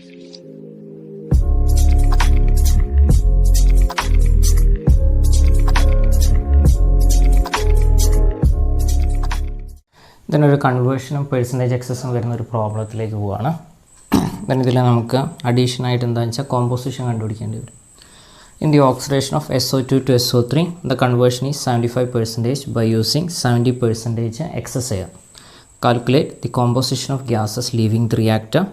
ഇതിനൊരു കൺവേർഷനും പെർസെൻറ്റേജ് എക്സസും വരുന്ന ഒരു പ്രോബ്ലത്തിലേക്ക് പോവുകയാണ്. then ഇതിൽ നമുക്ക് അഡീഷൻ ആയിട്ട് എന്താണെന്ന് വെച്ചാൽ കോമ്പോസിഷൻ കണ്ടുപിടിക്കേണ്ടി വരും. In the oxidation of SO2 to SO3, the conversion is 75% by using 70% excess air. Calculate the composition of gases leaving the reactor.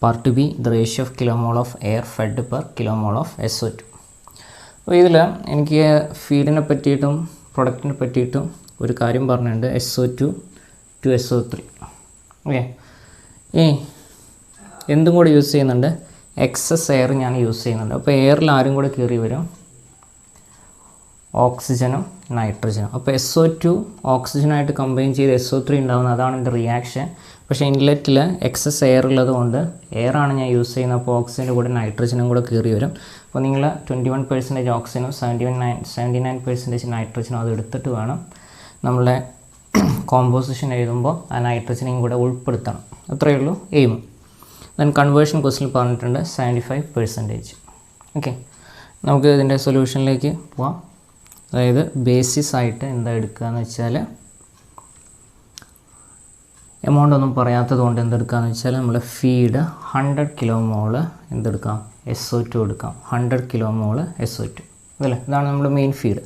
Part B, the ratio of kilomole of air fed per kilomole of SO2. അപ്പോൾ ഇതിൽ എനിക്ക് ഫീഡിനെ പറ്റിയിട്ടും പ്രൊഡക്റ്റിനെ പറ്റിയിട്ടും ഒരു കാര്യം പറഞ്ഞിട്ടുണ്ട്, SO2 to SO3. Okay, ഇനി എന്തും കൂടെ യൂസ് ചെയ്യുന്നുണ്ട്, എക്സസ് എയർ ഞാൻ യൂസ് ചെയ്യുന്നുണ്ട്. അപ്പോൾ എയറിൽ ആരും കൂടെ കയറി വരും, ഓക്സിജനും നൈട്രജനും. അപ്പോൾ SO2 ഓക്സിജനായിട്ട് കമ്പൈൻ ചെയ്ത് SO3 ഉണ്ടാകുന്നത്, അതാണ് എൻ്റെ റിയാക്ഷൻ. പക്ഷേ ഇൻലെറ്റിൽ എക്സസ് എയർ ഉള്ളത് കൊണ്ട് എയറാണ് ഞാൻ യൂസ് ചെയ്യുന്നത്, അപ്പോൾ ഓക്സിജൻ്റെ കൂടെ നൈട്രജനും കൂടെ കയറി വരും. അപ്പോൾ നിങ്ങൾ 21% ഓക്സിജനും 79% നൈട്രജനും അത് എടുത്തിട്ട് വേണം നമ്മളെ കോമ്പോസിഷൻ എഴുതുമ്പോൾ ആ നൈട്രജനെയും കൂടെ ഉൾപ്പെടുത്തണം. അത്രയേ ഉള്ളൂ എയിം. ദെൻ കൺവേർഷൻ ക്വസ്റ്റിൽ പറഞ്ഞിട്ടുണ്ട് 75%. ഓക്കെ, നമുക്ക് ഇതിൻ്റെ സൊല്യൂഷനിലേക്ക് പോവാം. അതായത് ബേസിസ് ആയിട്ട് എന്താ എടുക്കുക എന്ന് വെച്ചാൽ, എമൗണ്ട് ഒന്നും പറയാത്തത് കൊണ്ട് എന്തെടുക്കുകയെന്ന് വെച്ചാൽ, നമ്മൾ ഫീഡ് 100 kmol എന്തെടുക്കാം, SO2 എടുക്കാം. 100 kmol SO2 അതല്ലേ, ഇതാണ് നമ്മുടെ മെയിൻ ഫീഡ്.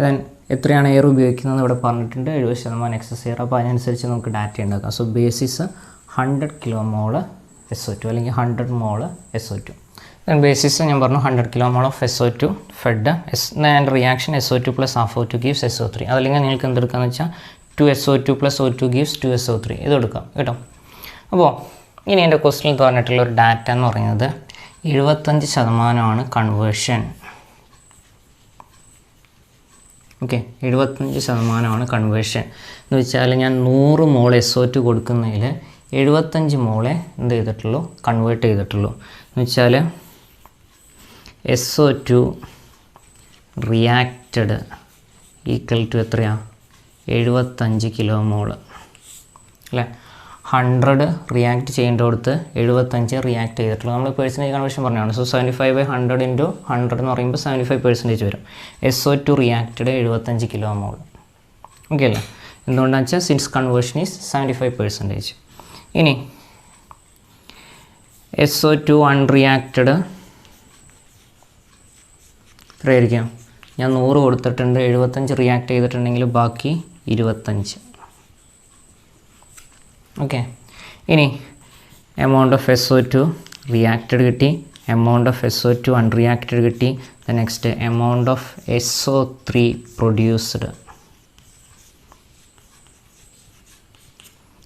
ദെൻ എത്രയാണ് എയർ ഉപയോഗിക്കുന്നത് ഇവിടെ പറഞ്ഞിട്ടുണ്ട്, 70% എക്സസ് എയർ. അപ്പോൾ അതിനനുസരിച്ച് നമുക്ക് ഡാറ്റ ഉണ്ടാക്കാം. സോ ബേസിസ് 100 kmol SO2 അല്ലെങ്കിൽ 100 mol SO2. ദെൻ ബേസിസ് ഞാൻ പറഞ്ഞു 100 kmol of SO2 fed and reaction SO2 plus half O2 gives SO3. അതല്ലെങ്കിൽ നിങ്ങൾക്ക് എന്തെടുക്കാന്ന് വെച്ചാൽ 2SO2 plus O2 gives 2SO3 ഇത് എടുക്കാം കേട്ടോ. അപ്പോൾ ഇനി എൻ്റെ ക്വസ്റ്റിനിൽ പറഞ്ഞിട്ടുള്ള ഒരു ഡാറ്റ എന്ന് പറയുന്നത് 75% കൺവേർഷൻ. ഓക്കെ, 75% കൺവേർഷൻ എന്ന് വെച്ചാൽ ഞാൻ 100 mol SO2 കൊടുക്കുന്നതിൽ 75 മോളെ എന്ത് ചെയ്തിട്ടുള്ളൂ, കൺവേർട്ട് ചെയ്തിട്ടുള്ളൂ. എന്ന് വെച്ചാൽ SO2 റിയാക്റ്റഡ് ഈക്വൽ ടു എത്രയാണ്, 75 kmol അല്ലേ. 100 റിയാക്ട് ചെയ്യേണ്ടടുത്ത് 75 റിയാക്ട് ചെയ്തിട്ടുള്ളൂ. നമ്മൾ പെർസെൻറ്റേജ് കൺവേർഷൻ പറഞ്ഞതാണ്. സോ 75/100 × 100 എന്ന് പറയുമ്പോൾ 75% വരും. SO2 reacted 75 kmol. ഓക്കെ അല്ലേ, എന്തുകൊണ്ടാണെന്ന് വെച്ചാൽ സിൻസ് കൺവേർഷൻ ഈസ് 75%. ഇനി SO2 അൺറിയാക്റ്റഡ് എത്രയായിരിക്കും, ഞാൻ 100 കൊടുത്തിട്ടുണ്ട്, 75 റിയാക്ട് ചെയ്തിട്ടുണ്ടെങ്കിൽ ബാക്കി 25. ഓക്കെ, ഇനി എമൗണ്ട് ഓഫ് SO2 റിയാക്റ്റഡ് കിട്ടി, എമൗണ്ട് ഓഫ് SO2 അൺറിയാക്റ്റഡ് കിട്ടി. Next amount of SO3 produced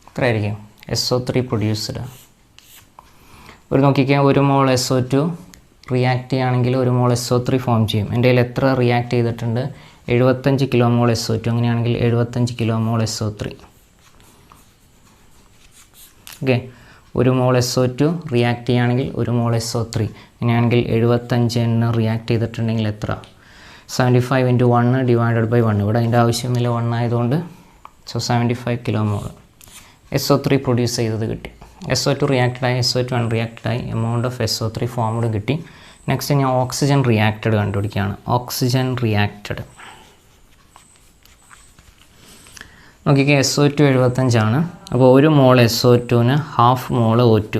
എത്രയായിരിക്കും, SO3 പ്രൊഡ്യൂസ്ഡ്. ഒരു നോക്കിക്കാൻ 1 mol SO2 റിയാക്ട് ചെയ്യുകയാണെങ്കിൽ 1 mol SO3 ഫോം ചെയ്യും. എൻ്റെ കയ്യിൽ എത്ര റിയാക്ട് ചെയ്തിട്ടുണ്ട്, 75 kmol SO2. അങ്ങനെയാണെങ്കിൽ 75 kmol SO3. Okay, 1 mol SO2 react ചെയ്യുകയാണെങ്കിൽ 1 mol SO3. അങ്ങനെയാണെങ്കിൽ 75 റിയാക്ട് ചെയ്തിട്ടുണ്ടെങ്കിൽ എത്ര, 75 × 1 ഡിവൈഡഡ് ബൈ 1. ഇവിടെ അതിൻ്റെ ആവശ്യമില്ല, 1 ആയതുകൊണ്ട്. സോ 75 kmol SO3 പ്രൊഡ്യൂസ് ചെയ്തത് കിട്ടി. SO2 റിയാക്റ്റഡായി, SO2 അൺറിയാക്റ്റഡായി, എമൗണ്ട് ഓഫ് SO3 ഫോംഡ് കിട്ടി. നെക്സ്റ്റ് ഞാൻ ഓക്സിജൻ റിയാക്റ്റഡ് കണ്ടുപിടിക്കുകയാണ്. ഓക്സിജൻ റിയാക്റ്റഡ് നോക്കിക്കുക, SO2 75 അപ്പോൾ 1 mol SO2ന് ½ mol O2.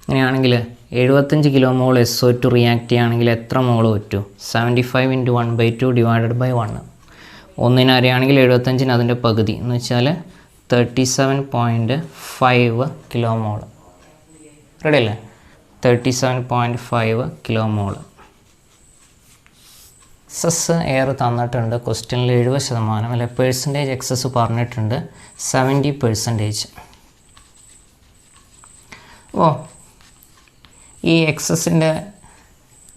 അങ്ങനെയാണെങ്കിൽ 75 kmol SO2 റിയാക്ട് ചെയ്യുകയാണെങ്കിൽ എത്ര mol O2, 75 × 1/2 ഡിവൈഡഡ് ബൈ 1. ഒന്നിന് അറിയുകയാണെങ്കിൽ 75-ന് അതിൻ്റെ പകുതി എന്ന് വെച്ചാൽ 37.5 kmol. റെഡി അല്ലേ, 37.5 kmol. എക്സസ് എയർ തന്നിട്ടുണ്ട് ക്വസ്റ്റ്യനിൽ 70% അല്ലെ. പെർസെൻറ്റേജ് എക്സസ് പറഞ്ഞിട്ടുണ്ട് 70%. അപ്പോൾ ഈ എക്സസിൻ്റെ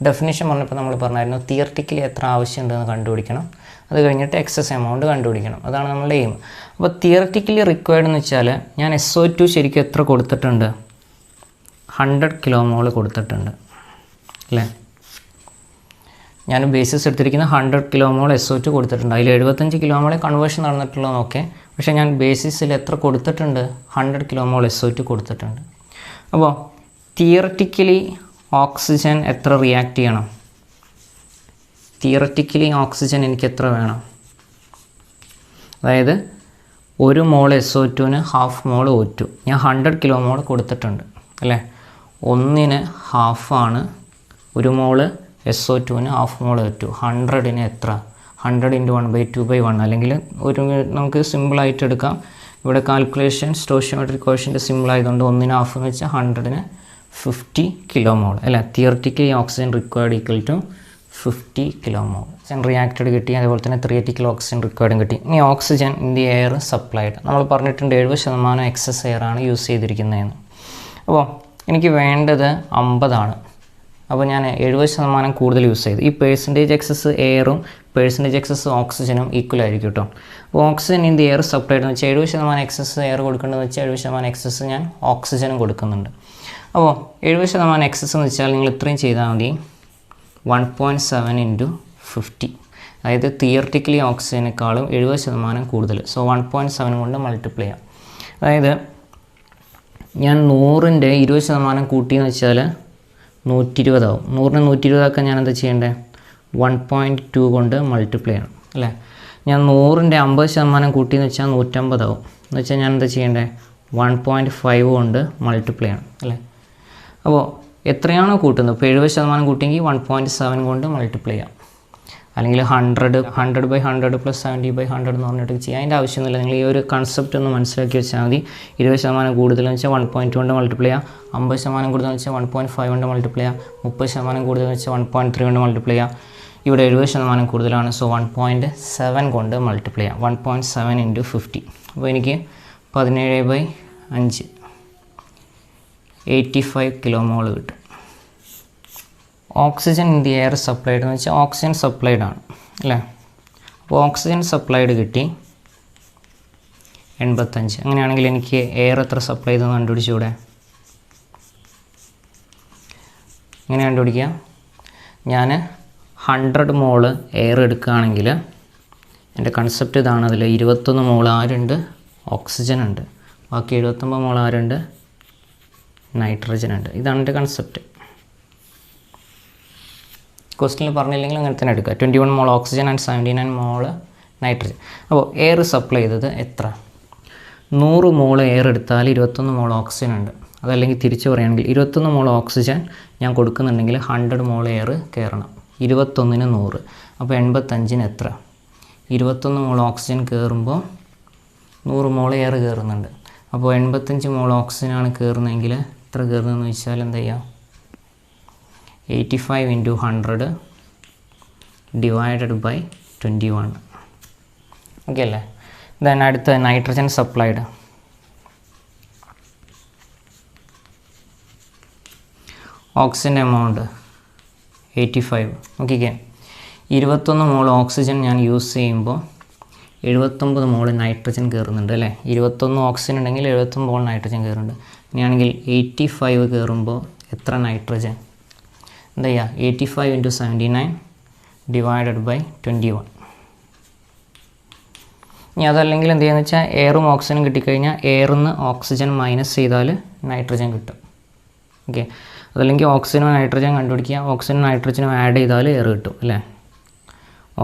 ഡെഫിനിഷൻ പറഞ്ഞപ്പോൾ നമ്മൾ പറഞ്ഞായിരുന്നു തിയററ്റിക്കലി എത്ര ആവശ്യമുണ്ടെന്ന് കണ്ടുപിടിക്കണം, അത് കഴിഞ്ഞിട്ട് എക്സസ് എമൗണ്ട് കണ്ടുപിടിക്കണം. അതാണ് നമ്മുടെ എയിം. അപ്പോൾ തിയററ്റിക്കലി റിക്വയർഡ് എന്ന് വെച്ചാൽ ഞാൻ SO2 ശരിക്കും എത്ര കൊടുത്തിട്ടുണ്ട്, 100 kmol കൊടുത്തിട്ടുണ്ട് അല്ലേ. ഞാൻ ബേസിസ് എടുത്തിരിക്കുന്ന 100 kmol SO2 കൊടുത്തിട്ടുണ്ട്. അതിൽ 75 kmol കൺവേർഷൻ നടന്നിട്ടുള്ളൂ നോക്കെ. പക്ഷേ ഞാൻ ബേസിസിൽ എത്ര കൊടുത്തിട്ടുണ്ട്, 100 kmol SO2 കൊടുത്തിട്ടുണ്ട്. അപ്പോൾ തിയററ്റിക്കലി ഓക്സിജൻ എത്ര റിയാക്ട് ചെയ്യണം? തിയററ്റിക്കലി ഓക്സിജൻ എനിക്ക് എത്ര വേണം? അതായത് 1 മോൾ SO2ന് ഹാഫ് മോൾ O2. ഞാൻ 100 കിലോ മോൾ കൊടുത്തിട്ടുണ്ട് അല്ലേ. 1ന് ഹാഫാണ്, 1 മോള് SO2ന് ഹാഫ് മോൾ O2. 100ന് എത്ര? 100 × 1/2/1 അല്ലെങ്കിൽ നമുക്ക് സിമ്പിളായിട്ട് എടുക്കാം. ഇവിടെ കാൽക്കുലേഷൻ സ്റ്റോഷിയോമെട്രിക് കോഷ്യൻ്റ് സിമ്പിൾ ആയതുകൊണ്ട് 1ന് ഹാഫ് എന്ന് വെച്ചാൽ 100ന് 50 കിലോ മോൾ അല്ലേ. Theoretically oxygen required equal to 50 kilo mole. Oxygen reacted കിട്ടി, അതുപോലെ തന്നെ തിയററ്റിക്കൽ ഓക്സിജൻ റിക്വയർഡും കിട്ടി. ഇനി oxygen in the air supplied നമ്മൾ പറഞ്ഞിട്ടുണ്ട് 70% എക്സസ് എയർ ആണ് യൂസ് ചെയ്തിരിക്കുന്നതെന്ന്. അപ്പോൾ എനിക്ക് വേണ്ടത് 50 അപ്പോൾ ഞാൻ 70% കൂടുതൽ യൂസ് ചെയ്തു. ഈ പെർസെൻറ്റേജ് എക്സസ് എയറും പെർസെൻറ്റേജ് എക്സസ് ഓക്സിജനും ഈക്വൽ ആയിരിക്കും കേട്ടോ. അപ്പോൾ oxygen in the air supplied എന്ന് വെച്ചാൽ 70% എക്സസ് എയർ കൊടുക്കേണ്ടതെന്ന് വെച്ചാൽ 70% എക്സസ് ഞാൻ ഓക്സിജനും കൊടുക്കുന്നുണ്ട്. അപ്പോൾ 70% എക്സസ് എന്ന് വെച്ചാൽ നിങ്ങൾ ഇത്രയും ചെയ്താൽ മതി, 1.7 × 50. അതായത് തിയററ്റിക്കലി ഓക്സിജനേക്കാളും 70% കൂടുതൽ. സോ 1.7 കൊണ്ട് മൾട്ടിപ്ലൈ ചെയ്യാം. അതായത് ഞാൻ 100ൻ്റെ 20% കൂട്ടിയെന്ന് വെച്ചാൽ 120 ആവും. 100ന് 120 ആക്കാൻ ഞാൻ എന്താ ചെയ്യേണ്ടത്? 1.2 കൊണ്ട് മൾട്ടിപ്ലൈ ചെയ്യണം അല്ലേ. ഞാൻ 100ൻ്റെ 50% കൂട്ടിയെന്ന് വെച്ചാൽ 150 ആവും. എന്ന് വെച്ചാൽ ഞാൻ എന്താ ചെയ്യേണ്ടത്? 1.5 കൊണ്ട് മൾട്ടിപ്ലൈ ചെയ്യണം അല്ലേ. അപ്പോൾ എത്രയാണോ കൂട്ടുന്നത്, ഇപ്പോൾ 70% കൂട്ടിയെങ്കിൽ 1.7 കൊണ്ട് മൾട്ടിപ്ലൈ ചെയ്യാം. അല്ലെങ്കിൽ 100/100 + 70/100 എന്ന് പറഞ്ഞിട്ട് ചെയ്യാം. അതിൻ്റെ ആവശ്യമൊന്നുമില്ല. നിങ്ങൾ ഈ ഒരു കൺസെപ്റ്റ് ഒന്ന് മനസ്സിലാക്കി വെച്ചാൽ മതി. 20% കൂടുതലെന്ന് വെച്ചാൽ 1.2 കൊണ്ട് മൾട്ടിപ്ലൈ ചെയ്യാം. 50% കൂടുതലെന്ന് വെച്ചാൽ 1.5 കൊണ്ട് മൾട്ടിപ്ലൈ ചെയ്യാം. 30% കൂടുതലെന്ന് വെച്ചാൽ 1.3 കൊണ്ട് മൾട്ടിപ്ലൈ ചെയ്യാം. ഇവിടെ 70% കൂടുതലാണ്. സോ 1.7 കൊണ്ട് മൾട്ടിപ്ലൈ ചെയ്യാം. 1.7 × 50. അപ്പോൾ എനിക്ക് 17/5 85 കിലോ മോൾ കിട്ടും. Oxygen in the air supplied എന്ന് വെച്ചാൽ ഓക്സിജൻ സപ്ലൈഡ് ആണ് അല്ലേ. അപ്പോൾ ഓക്സിജൻ സപ്ലൈഡ് കിട്ടി 85. അങ്ങനെയാണെങ്കിൽ എനിക്ക് എയർ എത്ര സപ്ലൈ ചെയ്തെന്ന് കണ്ടുപിടിച്ചൂടെ? എങ്ങനെ കണ്ടുപിടിക്കുക? ഞാൻ 100 മോൾ എയർ എടുക്കുകയാണെങ്കിൽ എൻ്റെ കൺസെപ്റ്റ് ഇതാണ്. അതിൽ 21 മോൾ ആരുണ്ട്? ഓക്സിജൻ ഉണ്ട്. ബാക്കി 79 മോൾ ആരുണ്ട്? നൈട്രജൻ ഉണ്ട്. ഇതാണ് എൻ്റെ കൺസെപ്റ്റ്. ക്വസ്റ്റ്യനിൽ പറഞ്ഞില്ലെങ്കിൽ അങ്ങനെ തന്നെ എടുക്കുക. 21 മോൾ ഓക്സിജൻ ആൻഡ് 79 മോൾ നൈട്രജൻ. അപ്പോൾ എയർ സപ്ലൈ ചെയ്തത് എത്ര? 100 മോൾ എയർ എടുത്താൽ 21 മോൾ ഓക്സിജൻ ഉണ്ട്. അതല്ലെങ്കിൽ തിരിച്ചു പറയുകയാണെങ്കിൽ 21 മോൾ ഓക്സിജൻ ഞാൻ കൊടുക്കുന്നുണ്ടെങ്കിൽ 100 മോൾ എയർ കയറണം. 21ന് 100. അപ്പോൾ 85ന് എത്ര? 21 മോൾ ഓക്സിജൻ കയറുമ്പോൾ 100 മോൾ എയർ കയറുന്നുണ്ട്. അപ്പോൾ 85 മോൾ ഓക്സിജനാണ് കയറുന്നതെങ്കിൽ എത്ര കയറുന്നതെന്ന് വെച്ചാൽ എന്താ ചെയ്യുക? 85 × 100 / 21. ഓക്കെ അല്ലേ. ദെൻ അടുത്ത നൈട്രജൻ സപ്ലൈഡ്. ഓക്സിജൻ്റെ എമൗണ്ട് 85. നോക്കിക്കേ, 21 മോൾ ഓക്സിജൻ ഞാൻ യൂസ് ചെയ്യുമ്പോൾ 79 മോൾ നൈട്രജൻ കയറുന്നുണ്ട് അല്ലേ. 21 ഓക്സിജൻ ഉണ്ടെങ്കിൽ 79 മോൾ നൈട്രജൻ കയറുന്നുണ്ട്. ഇനിയാണെങ്കിൽ 85 കയറുമ്പോൾ എത്ര നൈട്രജൻ? എന്താ ചെയ്യുക? 85 × 79 / 21. ഇനി അതല്ലെങ്കിൽ എന്ത് ചെയ്യുക വെച്ചാൽ എയറും ഓക്സിജനും കിട്ടിക്കഴിഞ്ഞാൽ എയറിൽ നിന്ന് ഓക്സിജൻ മൈനസ് ചെയ്താൽ നൈട്രജൻ കിട്ടും. ഓക്കെ. അതല്ലെങ്കിൽ ഓക്സിജനും നൈട്രജൻ കണ്ടുപിടിക്കുക, ഓക്സിജനും നൈട്രജനും ആഡ് ചെയ്താൽ എയർ കിട്ടും അല്ലേ.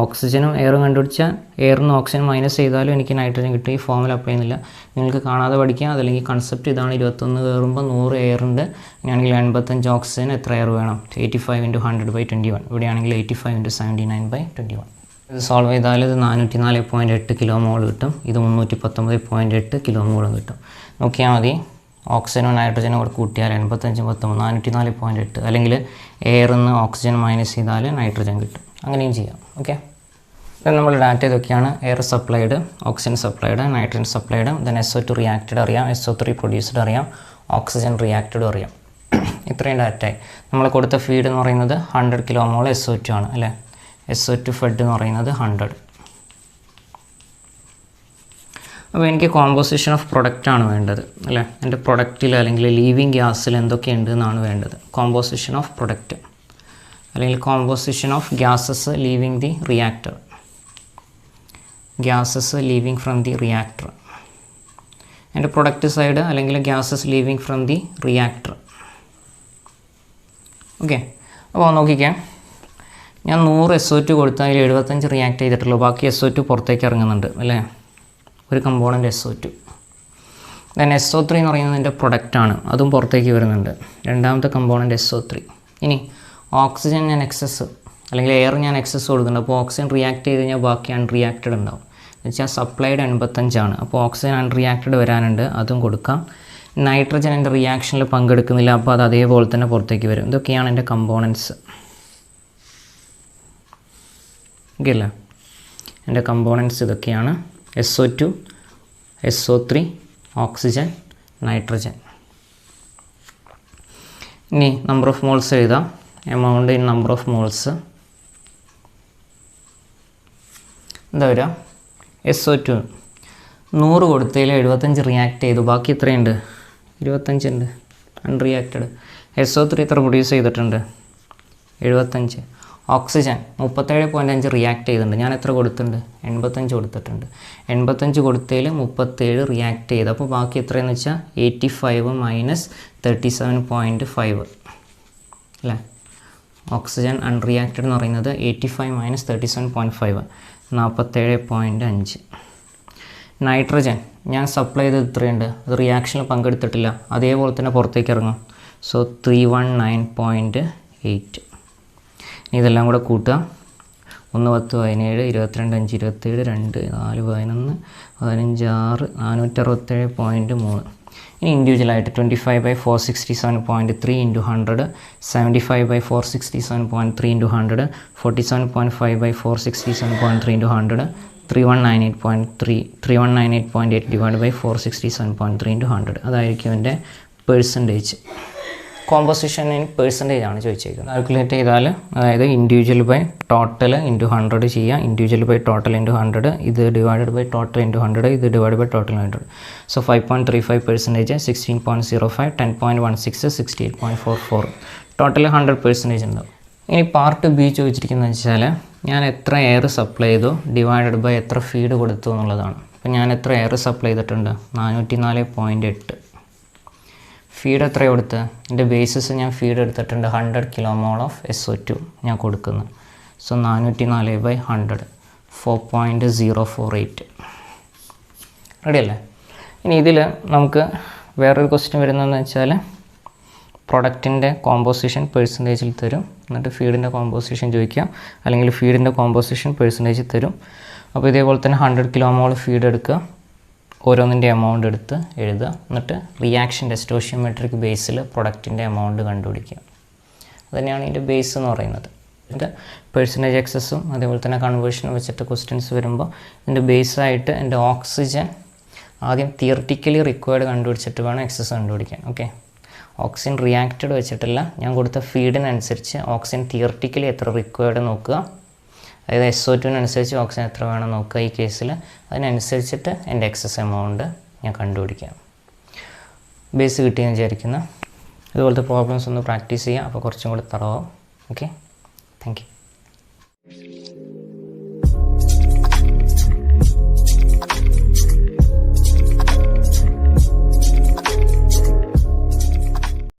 ഓക്സിജനും എയറും കണ്ടുപിടിച്ചാൽ എയറിൽ നിന്ന് ഓക്സിജൻ മൈനസ് ചെയ്താലും എനിക്ക് നൈട്രജൻ കിട്ടും. ഈ ഫോമിൽ അപ്ലൈ ചെയ്യുന്നില്ല, നിങ്ങൾക്ക് കാണാതെ പഠിക്കുക. അതല്ലെങ്കിൽ കൺസെപ്റ്റ് ഇതാണ്. 21 കയറുമ്പോൾ 100 എയർ ഉണ്ട്. ഇനിയാണെങ്കിൽ 85 ഓക്സിജൻ എത്ര എയർ വേണം? 85 × 100/21. ഇവിടെയാണെങ്കിൽ 85 × 79/21. ഇത് സോൾവ് ചെയ്താൽ ഇത് 404.8 കിലോ മോൾ കിട്ടും. ഇത് 319.8 കിലോ മോളും കിട്ടും. നോക്കിയാൽ മതി. ഓക്സിജനും നൈട്രജനും കൂടെ കൂട്ടിയാൽ 85 × 10 404.8. അല്ലെങ്കിൽ എയറിൽ നിന്ന് ഓക്സിജൻ മൈനസ് ചെയ്താൽ നൈട്രജൻ കിട്ടും. അങ്ങനെയും ചെയ്യാം. ഓക്കെ. നമ്മൾ ഡാറ്റ ഇതൊക്കെയാണ്. Air supplied, oxygen supplied, nitrogen supplied, then SO2 reacted അറിയാം, SO3 പ്രൊഡ്യൂസ്ഡ് അറിയാം, ഓക്സിജൻ റിയാക്റ്റഡ് അറിയാം. ഇത്രയും ഡാറ്റയായി. നമ്മൾ കൊടുത്ത ഫീഡ് എന്ന് പറയുന്നത് 100 കിലോ മോൾ SO2 ആണ് അല്ലേ. SO2 ഫെഡ് എന്ന് പറയുന്നത് 100. അപ്പോൾ എനിക്ക് കോമ്പോസിഷൻ ഓഫ് പ്രൊഡക്റ്റ് ആണ് വേണ്ടത് അല്ലേ. എൻ്റെ പ്രൊഡക്റ്റിൽ അല്ലെങ്കിൽ ലീവിങ് ഗ്യാസിൽ എന്തൊക്കെയുണ്ട് എന്നാണ് വേണ്ടത്. കോമ്പോസിഷൻ ഓഫ് പ്രൊഡക്റ്റ് അല്ലെങ്കിൽ composition of gases leaving the reactor. Gases leaving from the reactor. എൻ്റെ പ്രൊഡക്റ്റ് സൈഡ് അല്ലെങ്കിൽ gases leaving from the reactor. Okay, അപ്പോൾ നോക്കിക്കാം, ഞാൻ 100 SO2 കൊടുത്താൽ അതിൽ 75 റിയാക്ട് ചെയ്തിട്ടുള്ളൂ, ബാക്കി SO2 പുറത്തേക്ക് ഇറങ്ങുന്നുണ്ട് അല്ലേ, ഒരു കമ്പോണൻറ്റ് SO2. ദെൻ SO3 എന്ന് പറയുന്നത് എൻ്റെ പ്രൊഡക്റ്റാണ്, അതും പുറത്തേക്ക് വരുന്നുണ്ട്, രണ്ടാമത്തെ കമ്പോണൻറ്റ് SO3. ഇനി ഓക്സിജൻ ഞാൻ എക്സസ് അല്ലെങ്കിൽ എയർ ഞാൻ എക്സസ് കൊടുക്കുന്നുണ്ട്, അപ്പോൾ ഓക്സിജൻ റിയാക്ട് ചെയ്ത് കഴിഞ്ഞാൽ ബാക്കി അൺറിയാക്റ്റഡ് ഉണ്ടാവും. എന്ന് വെച്ചാൽ സപ്ലൈഡ് 85 അപ്പോൾ ഓക്സിജൻ അൺറിയാക്റ്റഡ് വരാനുണ്ട്, അതും കൊടുക്കാം. നൈട്രജൻ എൻ്റെ റിയാക്ഷനിൽ പങ്കെടുക്കുന്നില്ല, അപ്പോൾ അത് അതേപോലെ തന്നെ പുറത്തേക്ക് വരും. ഇതൊക്കെയാണ് എൻ്റെ കമ്പോണൻസ്. ഓക്കെ അല്ലേ, എൻ്റെ കമ്പോണൻസ് ഇതൊക്കെയാണ്: SO2, SO3, ഓക്സിജൻ, നൈട്രജൻ. ഇനി നമ്പർ ഓഫ് മോൾസ് എഴുതാം. Amount in number of moles എന്താ വരിക? SO2 100 കൊടുത്തതിൽ 75 റിയാക്ട് ചെയ്തു, ബാക്കി എത്രയുണ്ട്? 25 ഉണ്ട് അൺറിയാക്റ്റഡ്. SO3 എത്ര പ്രൊഡ്യൂസ് ചെയ്തിട്ടുണ്ട്? 75. ഓക്സിജൻ 37.5 റിയാക്ട് ചെയ്തിട്ടുണ്ട്, ഞാൻ എത്ര കൊടുത്തിട്ടുണ്ട്? 85 കൊടുത്തിട്ടുണ്ട്. 85 കൊടുത്തതിൽ 37 റിയാക്ട് ചെയ്ത്, അപ്പോൾ ബാക്കി എത്രയെന്ന് വെച്ചാൽ 85 മൈനസ് 37.5 അല്ലേ. ഓക്സിജൻ അൺറിയാക്റ്റഡ് എന്ന് പറയുന്നത് 85 മൈനസ് 37.5 47.5. നൈട്രജൻ ഞാൻ സപ്ലൈ ചെയ്തത് ഇത്രയുണ്ട്, അത് റിയാക്ഷനിൽ പങ്കെടുത്തിട്ടില്ല, അതേപോലെ തന്നെ പുറത്തേക്ക് ഇറങ്ങും. സോ 319.8. ഇതെല്ലാം കൂടെ കൂട്ടുക. 1 10 17 22 5 27 2 4 11 15 6 467.3. ഇനി ഇൻഡിവിജ്വലായിട്ട് 25/467.3 × 100, 75/467.3 × 100, 47.5/467.3 × 100, 3198.8 ഡിവൈഡ് ബൈ 467.3 × 100. അതായിരിക്കും എൻ്റെ പെർസെൻറ്റേജ്. കോമ്പോസിഷൻ ഇൻ പെർസെൻറ്റേജ് ആണ് ചോദിച്ചേക്കുന്നത്. കാൽക്കുലേറ്റ് ചെയ്താൽ, അതായത് ഇൻഡിവിജ്വൽ ബൈ ടോട്ടൽ ഇൻറ്റു 100 ചെയ്യുക, ഇൻഡിവിജ്വൽ ബൈ ടോട്ടൽ ഇൻറ്റു 100, ഇത് ഡിവൈഡഡ് ബൈ ടോട്ടൽ ഇൻറ്റു 100, ഇത് divide by total 100. So 5.35%, 16.05, 10.16, 68.44, total 100% ഉണ്ടാവും. ഇനി പാർട്ട് ബി ചോദിച്ചിരിക്കുന്നത് വെച്ചാൽ ഞാൻ എത്ര എയർ സപ്ലൈ ചെയ്തു ഡിവൈഡഡ് ബൈ എത്ര ഫീഡ് കൊടുത്തു എന്നുള്ളതാണ്. അപ്പോൾ ഞാൻ എത്ര എയർ സപ്ലൈ ചെയ്തിട്ടുണ്ട്? 404.8. ഫീഡ് എത്ര കൊടുത്ത്? എൻ്റെ ബേസിസ് ഞാൻ ഫീഡ് എടുത്തിട്ടുണ്ട് 100 kmol ഓഫ് SO2 ഞാൻ കൊടുക്കുന്നു. സോ 404/100 4.048. റെഡി അല്ലേ? ഇനി ഇതിൽ നമുക്ക് വേറൊരു ക്വസ്റ്റ്യൻ വരുന്നതെന്ന് വെച്ചാൽ പ്രൊഡക്റ്റിൻ്റെ കോമ്പോസിഷൻ പെർസെൻറ്റേജിൽ തരും, എന്നിട്ട് ഫീഡിൻ്റെ കോമ്പോസിഷൻ ചോദിക്കാം, അല്ലെങ്കിൽ ഫീഡിൻ്റെ കോമ്പോസിഷൻ പെർസെൻറ്റേജിൽ തരും. അപ്പോൾ ഇതേപോലെ തന്നെ 100 kmol ഫീഡ് എടുക്കുക, ഓരോന്നിൻ്റെ എമൗണ്ട് എടുത്ത് എഴുതുക, എന്നിട്ട് റിയാക്ഷൻ്റെ സ്റ്റോഷിയോമെട്രിക് ബേസിൽ പ്രൊഡക്റ്റിൻ്റെ എമൗണ്ട് കണ്ടുപിടിക്കുക. അതുതന്നെയാണ് ഇതിൻ്റെ ബേസ് എന്ന് പറയുന്നത്. ഇതിൻ്റെ പെർസെൻറ്റേജ് എക്സസും അതേപോലെ തന്നെ കൺവേർഷനും വെച്ചിട്ട് ക്വസ്റ്റ്യൻസ് വരുമ്പോൾ ഇതിൻ്റെ ബേസായിട്ട് എൻ്റെ ഓക്സിജൻ ആദ്യം തിയറിറ്റിക്കലി റിക്വയർഡ് കണ്ടുപിടിച്ചിട്ട് വേണം എക്സസ് കണ്ടുപിടിക്കാൻ. ഓക്കെ, ഓക്സിജൻ റിയാക്റ്റഡ് വെച്ചിട്ടില്ല, ഞാൻ കൊടുത്ത ഫീഡിനനുസരിച്ച് ഓക്സിജൻ തിയറിറ്റിക്കലി എത്ര റിക്വയർഡ് നോക്കുക, അതായത് SO2-നനുസരിച്ച് ഓക്സിജൻ എത്ര വേണം നോക്കുക. ഈ കേസിൽ അതിനനുസരിച്ചിട്ട് എൻ്റെ എക്സസ് എമൗണ്ട് ഞാൻ കണ്ടുപിടിക്കാം. ബേസ് കിട്ടിയെന്ന് വിചാരിക്കുന്നു. ഇതുപോലത്തെ പ്രോബ്ലംസ് ഒന്ന് പ്രാക്ടീസ് ചെയ്യുക, അപ്പോൾ കുറച്ചും കൂടി തറവാകും. Okay, thank you.